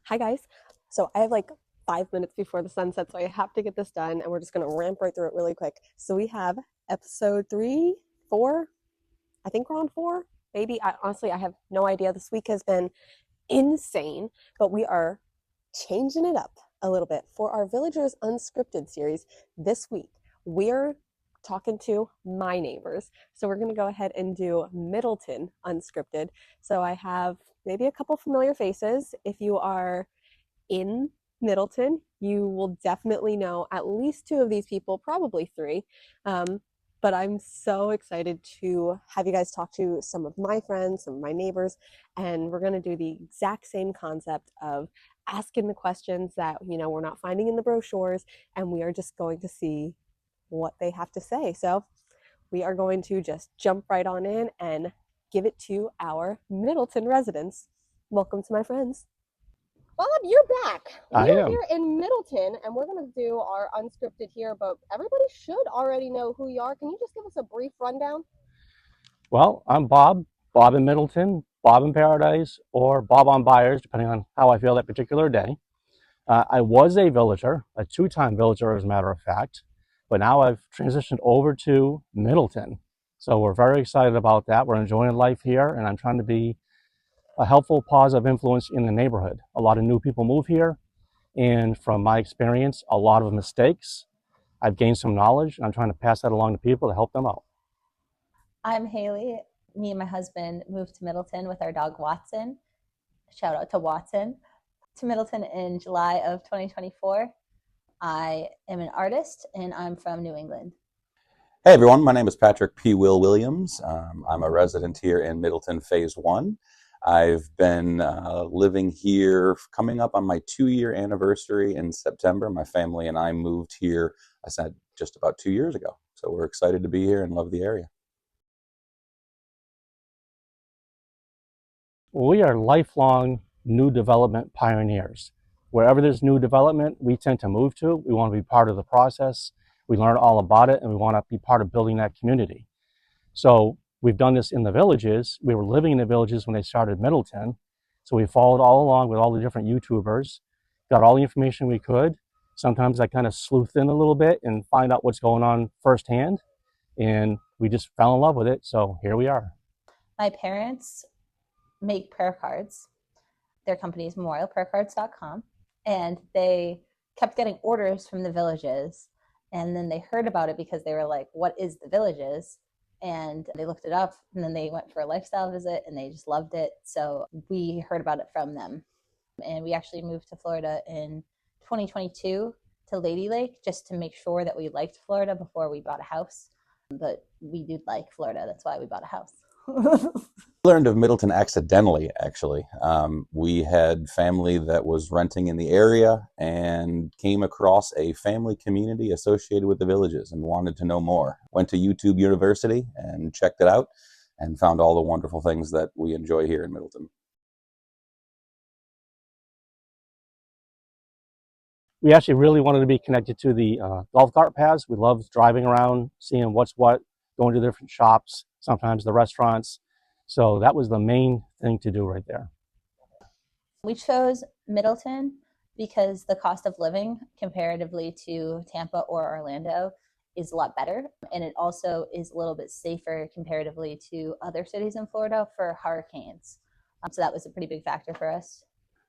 Hi guys. So I have like 5 minutes before the sun sets, so I have to get this done, and we're just gonna ramp right through it really quick. So we have episode 3, 4. I think we're on 4. Maybe. Honestly, I have no idea. This week has been insane, but we are changing it up a little bit for our Villagers Unscripted series this week. We're talking to my neighbors. So we're going to go ahead and do Middleton Unscripted. So I have maybe a couple familiar faces. If you are in Middleton, you will definitely know at least 2 of these people, probably 3. But I'm so excited to have you guys talk to some of my friends, some of my neighbors, and we're going to do the exact same concept of asking the questions that, we're not finding in the brochures, and we are just going to see what they have to say. So we are going to just jump right on in and give it to our Middleton residents. Welcome to my friends. Bob, you're back. We're here in Middleton, and we're going to do our unscripted here, but everybody should already know who you are. Can you just give us a brief rundown? Well, I'm Bob in Middleton, Bob in Paradise, or Bob on Buyers, depending on how I feel that particular day. I was a villager, a 2-time villager as a matter of fact, but now I've transitioned over to Middleton. So we're very excited about that. We're enjoying life here, and I'm trying to be a helpful, positive influence in the neighborhood. A lot of new people move here, and from my experience, a lot of mistakes. I've gained some knowledge, and I'm trying to pass that along to people to help them out. I'm Haley. Me and my husband moved to Middleton with our dog Watson. Shout out to Watson. To Middleton in July of 2024. I am an artist, and I'm from New England. Hey everyone, my name is PWill Williams. I'm a resident here in Middleton Phase 1. I've been living here coming up on my 2-year anniversary in September. My family and I moved here, I said, just about 2 years ago. So we're excited to be here and love the area. We are lifelong new development pioneers. Wherever there's new development, we tend to move to. We want to be part of the process. We learn all about it, and we want to be part of building that community. So we've done this in the villages. We were living in the villages when they started Middleton. So we followed all along with all the different YouTubers, got all the information we could. Sometimes I kind of sleuthed in a little bit and find out what's going on firsthand. And we just fell in love with it. So here we are. My parents make prayer cards. Their company is memorialprayercards.com. And they kept getting orders from the villages. And then they heard about it because they were like, what is the villages? And they looked it up, and then they went for a lifestyle visit, and they just loved it. So we heard about it from them. And we actually moved to Florida in 2022 to Lady Lake just to make sure that we liked Florida before we bought a house. But we did like Florida. That's why we bought a house. Learned of Middleton accidentally, actually. We had family that was renting in the area and came across a family community associated with the villages and wanted to know more. Went to YouTube University and checked it out and found all the wonderful things that we enjoy here in Middleton. We actually really wanted to be connected to the golf cart paths. We love driving around, seeing what's what, going to different shops, sometimes the restaurants. So that was the main thing to do right there. We chose Middleton because the cost of living comparatively to Tampa or Orlando is a lot better. And it also is a little bit safer comparatively to other cities in Florida for hurricanes. So that was a pretty big factor for us.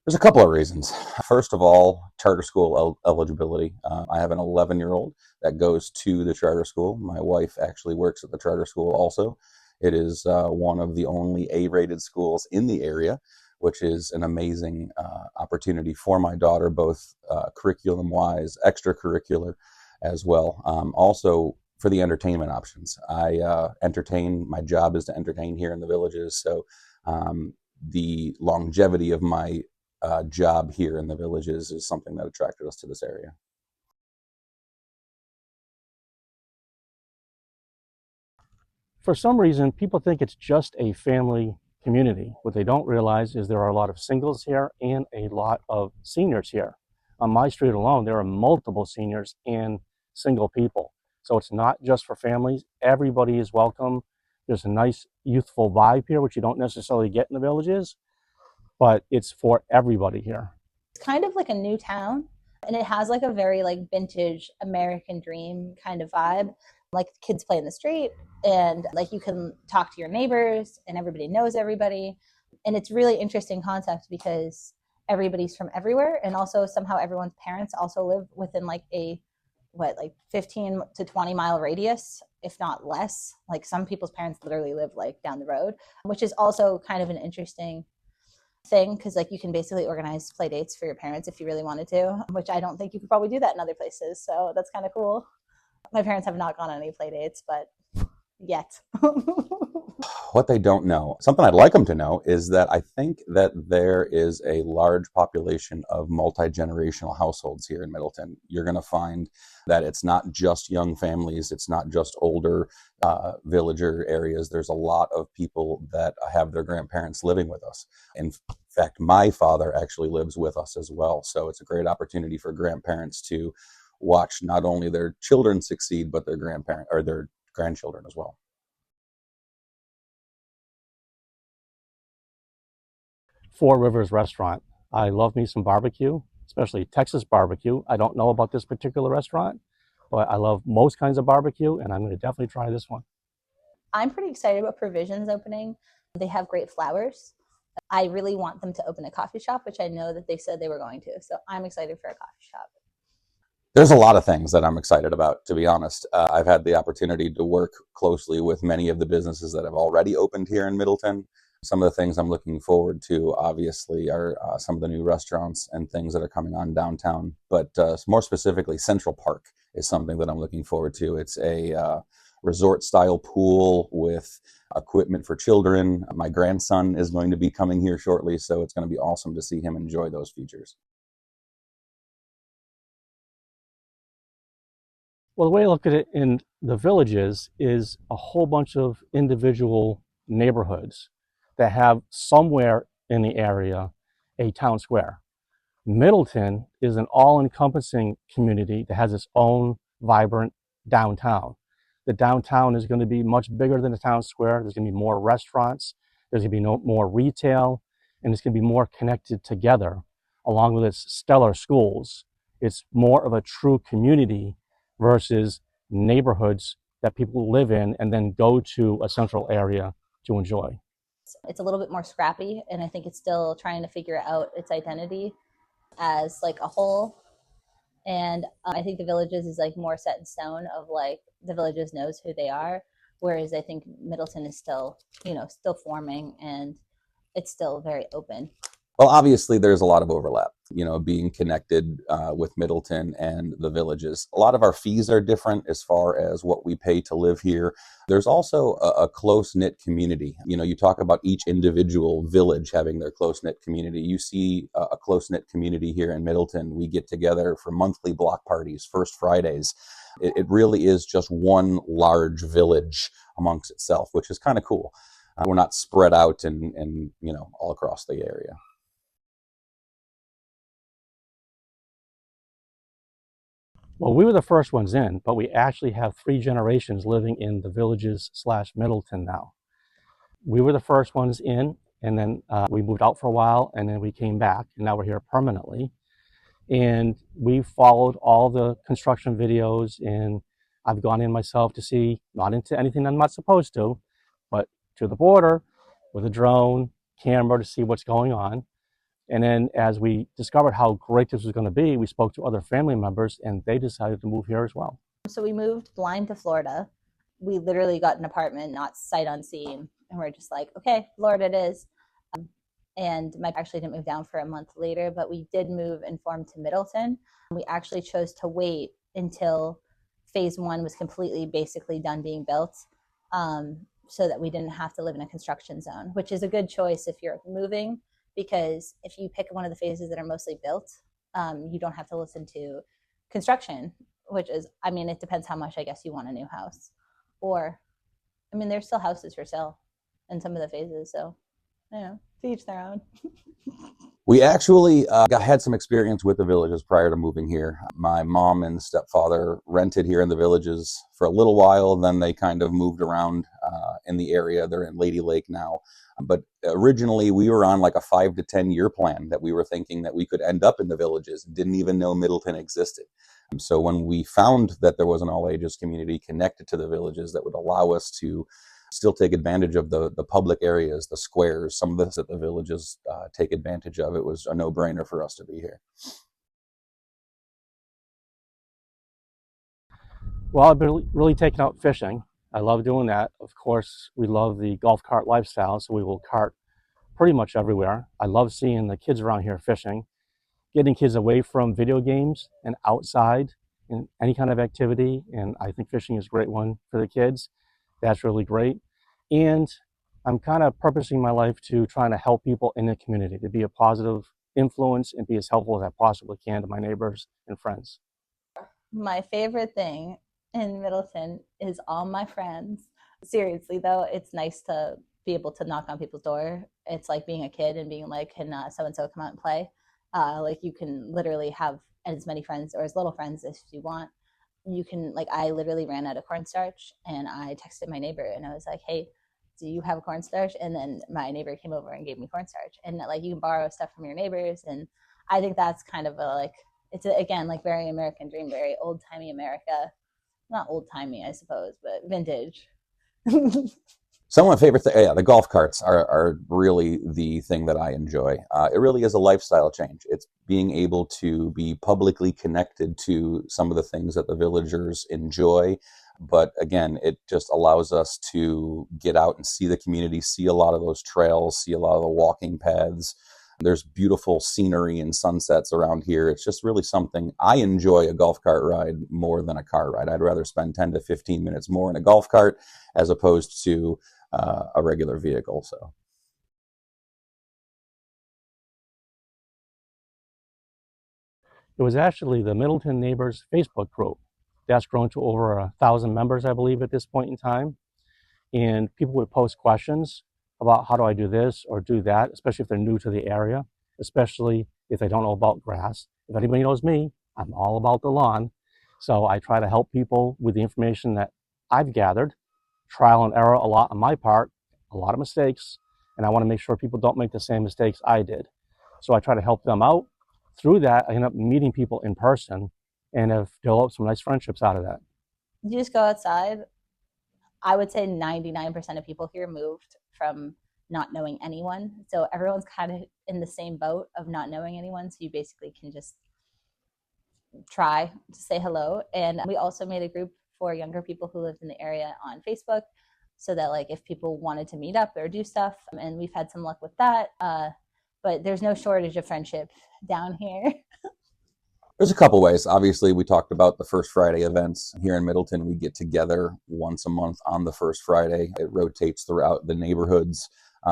There's a couple of reasons. First of all, charter school eligibility. I have an 11-year-old that goes to the charter school. My wife actually works at the charter school also. It is one of the only A-rated schools in the area, which is an amazing opportunity for my daughter, both curriculum-wise, extracurricular as well. Also for the entertainment options. I entertain, my job is to entertain here in the villages, so the longevity of my job here in the villages is something that attracted us to this area. For some reason, people think it's just a family community. What they don't realize is there are a lot of singles here and a lot of seniors here. On my street alone, there are multiple seniors and single people. So it's not just for families. Everybody is welcome. There's a nice youthful vibe here, which you don't necessarily get in the villages, but it's for everybody here. It's kind of like a new town, and it has like a very like vintage American dream kind of vibe. Like kids play in the street, and like you can talk to your neighbors, and everybody knows everybody. And it's really interesting concept because everybody's from everywhere, and also somehow everyone's parents also live within like a 15 to 20 mile radius, if not less. Like some people's parents literally live like down the road, which is also kind of an interesting thing because like you can basically organize play dates for your parents if you really wanted to, which I don't think you could probably do that in other places. So that's kind of cool. My parents have not gone on any play dates, but yet. What they don't know, something I'd like them to know, is that I think that there is a large population of multi-generational households here in Middleton. You're going to find that it's not just young families, it's not just older villager areas. There's a lot of people that have their grandparents living with us. In fact, my father actually lives with us as well. So it's a great opportunity for grandparents to watch not only their children succeed, but their grandchildren as well. Four Rivers Restaurant. I love me some barbecue, especially Texas barbecue. I don't know about this particular restaurant, but I love most kinds of barbecue, and I'm going to definitely try this one. I'm pretty excited about Provisions opening. They have great flowers. I really want them to open a coffee shop, which I know that they said they were going to. So I'm excited for a coffee shop. There's a lot of things that I'm excited about, to be honest. I've had the opportunity to work closely with many of the businesses that have already opened here in Middleton. Some of the things I'm looking forward to, obviously, are some of the new restaurants and things that are coming on downtown. But more specifically, Central Park is something that I'm looking forward to. It's a resort-style pool with equipment for children. My grandson is going to be coming here shortly, so it's going to be awesome to see him enjoy those features. Well, the way I look at it in the Villages is a whole bunch of individual neighborhoods that have somewhere in the area a town square. Middleton is an all-encompassing community that has its own vibrant downtown. The downtown is going to be much bigger than the town square. There's going to be more restaurants, there's going to be more retail, and it's going to be more connected together along with its stellar schools. It's more of a true community versus neighborhoods that people live in and then go to a central area to enjoy. It's a little bit more scrappy, and I think it's still trying to figure out its identity as like a whole. And I think the Villages is like more set in stone of like the Villages knows who they are, whereas I think Middleton is still, still forming, and it's still very open. Well, obviously, there's a lot of overlap, being connected with Middleton and the Villages. A lot of our fees are different as far as what we pay to live here. There's also a close-knit community. You talk about each individual village having their close-knit community. You see a close-knit community here in Middleton. We get together for monthly block parties, First Fridays. It really is just one large village amongst itself, which is kind of cool. We're not spread out and all across the area. Well, we were the first ones in, but we actually have 3 generations living in the Villages/Middleton now. We were the first ones in, and then we moved out for a while, and then we came back, and now we're here permanently. And we followed all the construction videos, and I've gone in myself to see, not into anything I'm not supposed to, but to the border with a drone camera to see what's going on. And then as we discovered how great this was going to be, we spoke to other family members, and they decided to move here as well. So we moved blind to Florida. We literally got an apartment, not sight unseen. And we're just like, okay, Florida it is. And my actually didn't move down for a month later, but we did move informed to Middleton. We actually chose to wait until phase 1 was completely basically done being built, so that we didn't have to live in a construction zone, which is a good choice if you're moving. Because if you pick one of the phases that are mostly built, you don't have to listen to construction, which is, it depends how much, I guess, you want a new house. Or, there's still houses for sale in some of the phases. So, to each their own. We actually had some experience with the Villages prior to moving here. My mom and stepfather rented here in the Villages for a little while, then they kind of moved around in the area. They're in Lady Lake now. But originally we were on like a 5 to 10 year plan that we were thinking that we could end up in the Villages and didn't even know Middleton existed. So when we found that there was an all ages community connected to the Villages that would allow us to still take advantage of the public areas, the squares, some of this that the Villages take advantage of, it was a no-brainer for us to be here. Well, I've been really taking out fishing. I love doing that. Of course, we love the golf cart lifestyle, so we will cart pretty much everywhere. I love seeing the kids around here fishing, getting kids away from video games and outside in any kind of activity. And I think fishing is a great one for the kids. That's really great. And I'm kind of purposing my life to trying to help people in the community, to be a positive influence and be as helpful as I possibly can to my neighbors and friends. My favorite thing in Middleton is all my friends. Seriously though, it's nice to be able to knock on people's door. It's like being a kid and being like, can so-and-so come out and play? Like you can literally have as many friends or as little friends as you want. You can, like, I literally ran out of cornstarch and I texted my neighbor and I was like, hey, do you have a cornstarch? And then my neighbor came over and gave me cornstarch. And like you can borrow stuff from your neighbors. And I think that's kind of a, like, it's again, like very American dream, very old-timey America. Not old-timey, I suppose, but vintage. Some of my favorite things, yeah, the golf carts are really the thing that I enjoy. It really is a lifestyle change. It's being able to be publicly connected to some of the things that the villagers enjoy. But again, it just allows us to get out and see the community, see a lot of those trails, see a lot of the walking paths. There's beautiful scenery and sunsets around here. It's just really something. I enjoy a golf cart ride more than a car ride. I'd rather spend 10 to 15 minutes more in a golf cart as opposed to a regular vehicle. So It was actually the Middleton Neighbors Facebook group. That's grown to over 1,000 members, I believe, at this point in time. And people would post questions about how do I do this or do that, especially if they're new to the area, especially if they don't know about grass. If anybody knows me, I'm all about the lawn. So I try to help people with the information that I've gathered, trial and error a lot on my part, a lot of mistakes, and I want to make sure people don't make the same mistakes I did. So I try to help them out. Through that, I end up meeting people in person and have developed some nice friendships out of that. You just go outside. I would say 99% of people here moved from not knowing anyone. So everyone's kind of in the same boat of not knowing anyone. So you basically can just try to say hello. And we also made a group for younger people who lived in the area on Facebook so that like if people wanted to meet up or do stuff, and we've had some luck with that. But there's no shortage of friendship down here. there's a couple ways. Obviously, we talked about the First Friday events. Here in Middleton, we get together once a month on the first Friday. It rotates throughout the neighborhoods.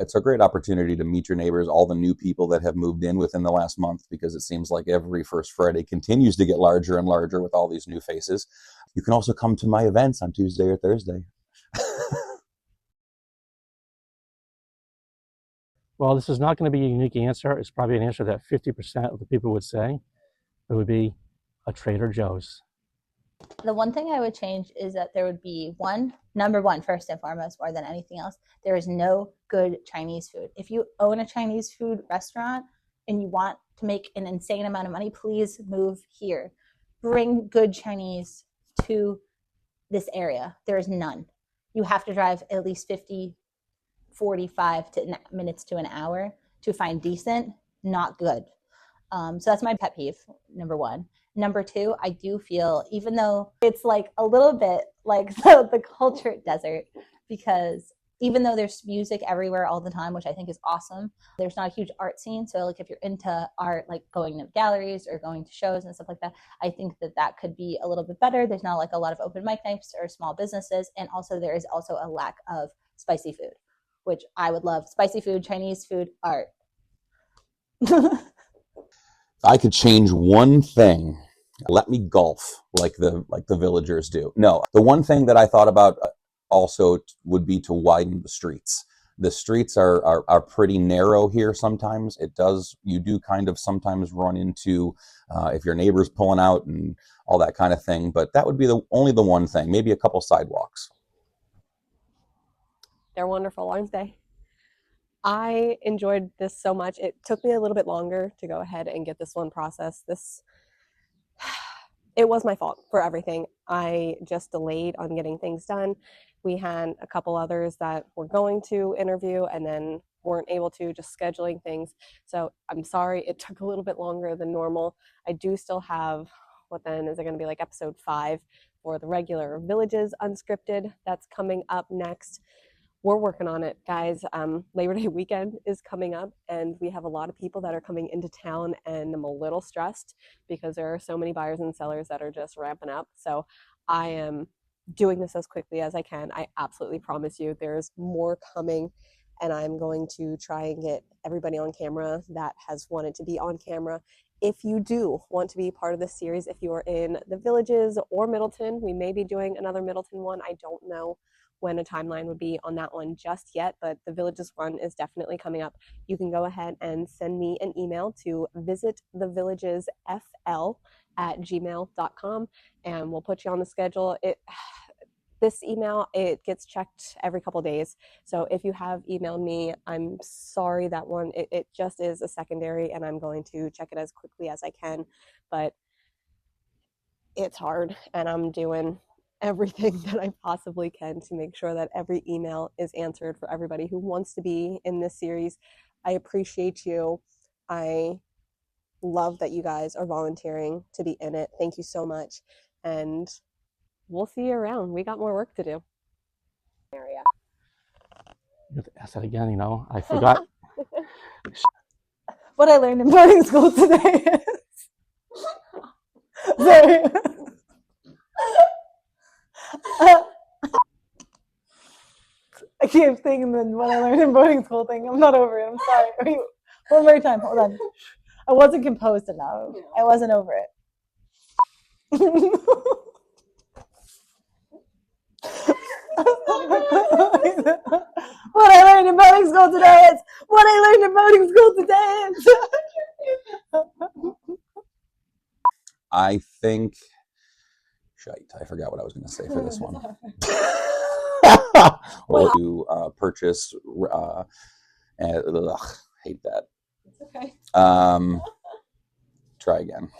It's a great opportunity to meet your neighbors, all the new people that have moved in within the last month, because it seems like every First Friday continues to get larger and larger with all these new faces. You can also come to my events on Tuesday or Thursday. Well, this is not going to be a unique answer. It's probably an answer that 50% of the people would say. It would be a Trader Joe's. The one thing I would change is that there would be number one, first and foremost, more than anything else, there is no good Chinese food. If you own a Chinese food restaurant and you want to make an insane amount of money, please move here. Bring good Chinese to this area. There is none. You have to drive at least 45 minutes to an hour to find decent, not good. So that's my pet peeve, number one. Number two, I do feel, even though it's like a little bit like the culture desert, because even though there's music everywhere all the time, which I think is awesome, there's not a huge art scene. So like if you're into art, like going to galleries or going to shows and stuff like that, I think that could be a little bit better. There's not like a lot of open mic nights or small businesses. And also there is also a lack of spicy food, which I would love. Spicy food, Chinese food, art. I could change one thing. Let me golf like the villagers do. No, the one thing that I thought about also would be to widen the streets. The streets are pretty narrow here sometimes. You do kind of sometimes run into if your neighbor's pulling out and all that kind of thing, but that would be only the one thing, maybe a couple sidewalks. They're wonderful, aren't they? I enjoyed this so much. It took me a little bit longer to go ahead and get this one processed. It was my fault for everything. I just delayed on getting things done. We had a couple others that were going to interview and then weren't able to, just scheduling things. So I'm sorry it took a little bit longer than normal. I do still have, what then is it going to be, like episode 5 for the regular Villages Unscripted that's coming up next. We're working on it, guys. Labor Day weekend is coming up, and we have a lot of people that are coming into town, and I'm a little stressed because there are so many buyers and sellers that are just ramping up. So I am doing this as quickly as I can. I absolutely promise you there's more coming, and I'm going to try and get everybody on camera that has wanted to be on camera. If you do want to be part of this series, if you are in the Villages or Middleton, we may be doing another Middleton one. I don't know when a timeline would be on that one just yet, but the Villages one is definitely coming up. You can go ahead and send me an email to visitthevillagesfl@gmail.com, and we'll put you on the schedule. This email, it gets checked every couple days. So if you have emailed me, I'm sorry that one, it just is a secondary, and I'm going to check it as quickly as I can, but it's hard, and I'm doing everything that I possibly can to make sure that every email is answered for everybody who wants to be in this series. I appreciate you. I love that you guys are volunteering to be in it. Thank you so much. And we'll see you around. We got more work to do. Area. You have to ask that again, I forgot. What I learned in boarding school today is sorry. I keep thinking that what I learned in boarding school thing. I'm not over it. I'm sorry. Wait, one more time. Hold on. I wasn't composed enough. I wasn't over it. What I learned in boarding school today is what I learned in boarding school today is. I think, shite, I forgot what I was going to say for this one. Well, to purchase, hate that. It's okay. Try again.